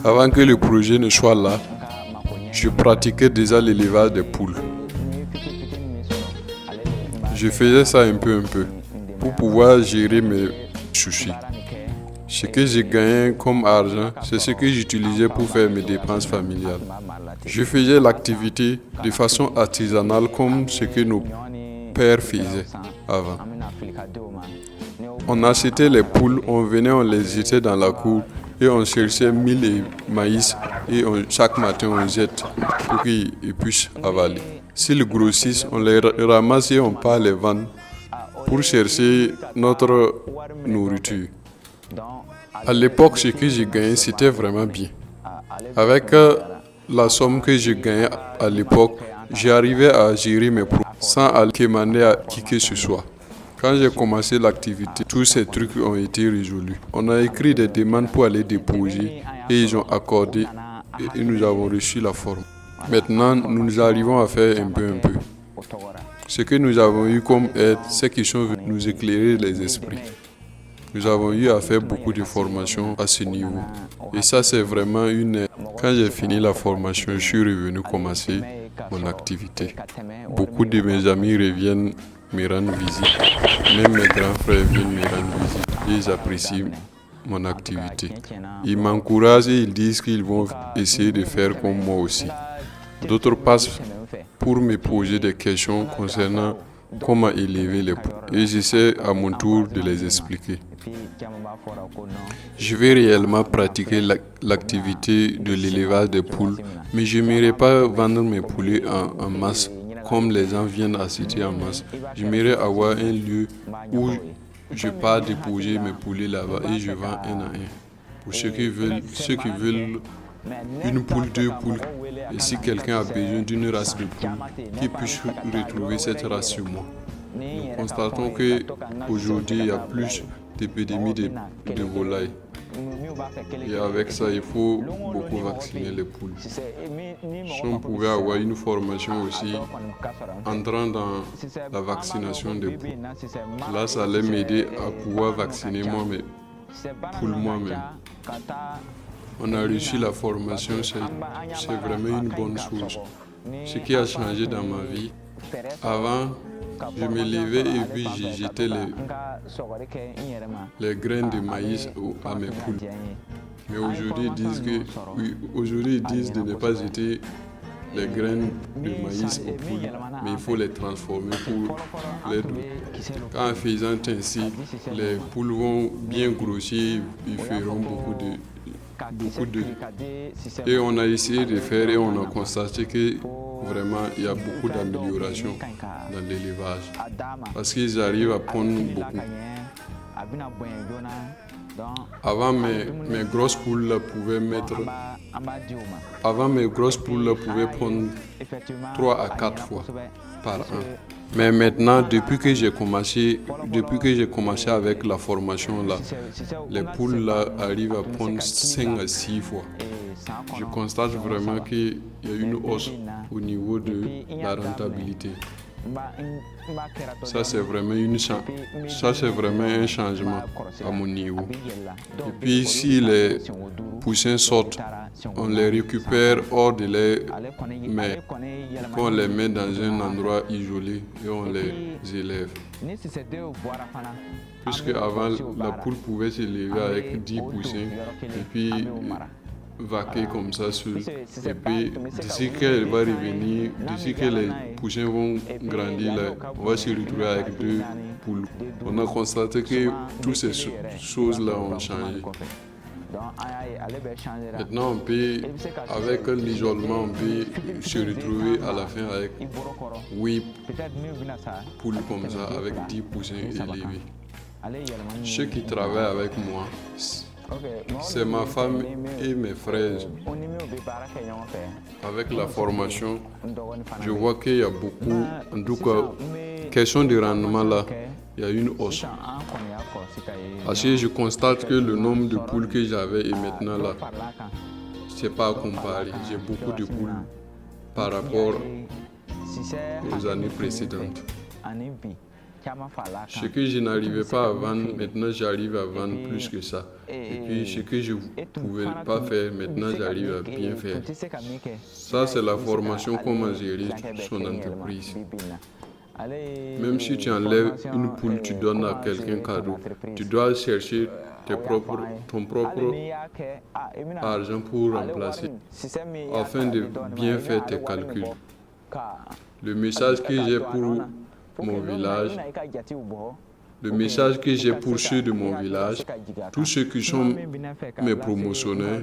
Avant que le projet ne soit là, je pratiquais déjà l'élevage des poules. Je faisais ça un peu pour pouvoir gérer mes soucis. Ce que j'ai gagné comme argent, c'est ce que j'utilisais pour faire mes dépenses familiales. Je faisais l'activité de façon artisanale comme ce que nos pères faisaient avant. On achetait les poules, on venait, on les jetait dans la cour et on cherchait mil et maïs et chaque matin on jette pour qu'ils puissent avaler. S'ils grossissent, on les ramasse et on part les vendre pour chercher notre nourriture. À l'époque, ce que j'ai gagné, c'était vraiment bien. Avec la somme que j'ai gagnée à l'époque, j'arrivais à gérer mes produits sans aller demander à qui que ce soit. Quand j'ai commencé l'activité, tous ces trucs ont été résolus. On a écrit des demandes pour aller déposer et ils ont accordé et nous avons reçu la forme. Maintenant, nous arrivons à faire un peu. Ce que nous avons eu comme aide, c'est qu'ils sont venus nous éclairer les esprits. Nous avons eu à faire beaucoup de formations à ce niveau. Et ça, c'est vraiment une aide. Quand j'ai fini la formation, je suis revenu commencer mon activité. Beaucoup de mes amis reviennent me rendre visite. Même mes grands frères viennent me rendre visite. Et ils apprécient mon activité. Ils m'encouragent et ils disent qu'ils vont essayer de faire comme moi aussi. D'autres passent pour me poser des questions concernant comment élever les poules. Et j'essaie à mon tour de les expliquer. Je vais réellement pratiquer l'activité de l'élevage des poules, mais je n'aimerais pas vendre mes poulets en masse comme les gens viennent acheter en masse. J'aimerais avoir un lieu où je pars déposer mes poulets là-bas et je vends un à un. Pour ceux qui veulent une poule, deux poules, et si quelqu'un a besoin d'une race de poule, qu'il puisse retrouver cette race sur moi. Nous constatons qu'aujourd'hui, il y a plus d'épidémies de volailles. Et avec ça, il faut beaucoup vacciner les poules. Si on pouvait avoir une formation aussi entrant dans la vaccination des poules, là, ça allait m'aider à pouvoir vacciner moi-même, poules moi-même. On a reçu la formation, c'est vraiment une bonne chose. Ce qui a changé dans ma vie, avant, je me levais et puis je jetais les graines de maïs à mes poules. Mais aujourd'hui, ils disent de ne pas jeter les graines de maïs aux poules, mais il faut les transformer pour les donner. En faisant ainsi, les poules vont bien grossir, ils feront beaucoup d'œufs. Et on a essayé de faire et on a constaté que vraiment il y a beaucoup d'améliorations dans l'élevage parce qu'ils arrivent à pondre beaucoup. Avant mes grosses poules là, pouvaient pondre 3 à 4 fois par an. Mais maintenant, depuis que j'ai commencé avec la formation là, les poules là arrivent à pondre 5 à 6 fois. Je constate vraiment qu'il y a une hausse au niveau de la rentabilité. Ça c'est vraiment un changement à mon niveau. Et puis si les poussins sortent, on les récupère hors de l'air, mais on les met dans un endroit isolé et on les élève. Puisque avant la poule pouvait s'élever avec 10 poussins et puis vaquer comme ça seul. Et puis d'ici qu'elle va revenir, d'ici que les poussins vont grandir, là, on va se retrouver avec 2 poules. On a constaté que toutes ces choses-là ont changé. Maintenant, avec l'isolement, on peut se retrouver à la fin avec 8 poules comme ça, avec 10 poussins élevés. Ceux qui travaillent avec moi, c'est ma femme et mes frères. Avec la formation, je vois qu'il y a beaucoup, en tout cas, question de rendement là, il y a une hausse. Parce que je constate que le nombre de poules que j'avais et maintenant là, c'est pas à comparer. J'ai beaucoup de poules par rapport aux années précédentes. Ce que je n'arrivais pas à vendre, maintenant j'arrive à vendre plus que ça. Et puis ce que je ne pouvais pas faire, maintenant j'arrive à bien faire. Ça, c'est la formation comment gérer son entreprise. Même si tu enlèves une poule, tu donnes à quelqu'un cadeau. Tu dois chercher ton propre argent pour remplacer afin de bien faire tes calculs. Le message que j'ai pour mon village, le message que j'ai pour ceux de mon village, tous ceux qui sont mes promotionnaires,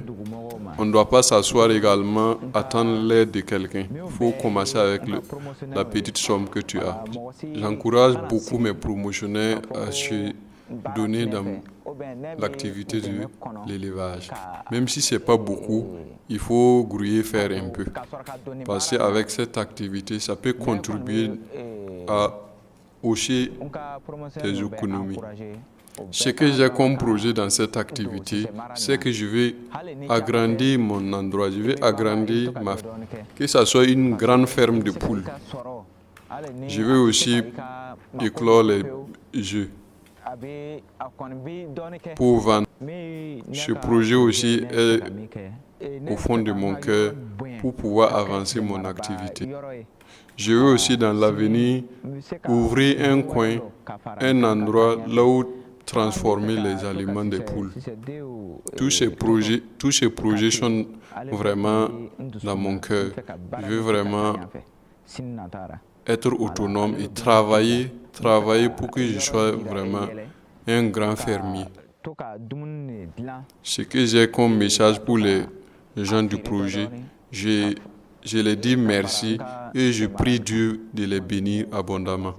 on ne doit pas s'asseoir également, attendre l'aide de quelqu'un. Il faut commencer avec la petite somme que tu as. J'encourage beaucoup mes promotionnaires à se donner dans l'activité de l'élevage. Même si ce n'est pas beaucoup, il faut grouiller faire un peu. Parce qu'avec cette activité, ça peut contribuer à hausser tes économies. Ce que j'ai comme projet dans cette activité, c'est que je vais agrandir mon endroit, je vais agrandir que ce soit une grande ferme de poules. Je vais aussi éclore les œufs pour vendre. Ce projet aussi est au fond de mon cœur pour pouvoir avancer mon activité. Je veux aussi dans l'avenir ouvrir un coin, un endroit là où transformer les aliments des poules. Tous ces projets sont vraiment dans mon cœur. Je veux vraiment être autonome et travailler pour que je sois vraiment un grand fermier. Ce que j'ai comme message pour les gens du projet, je les dis merci et je prie Dieu de les bénir abondamment.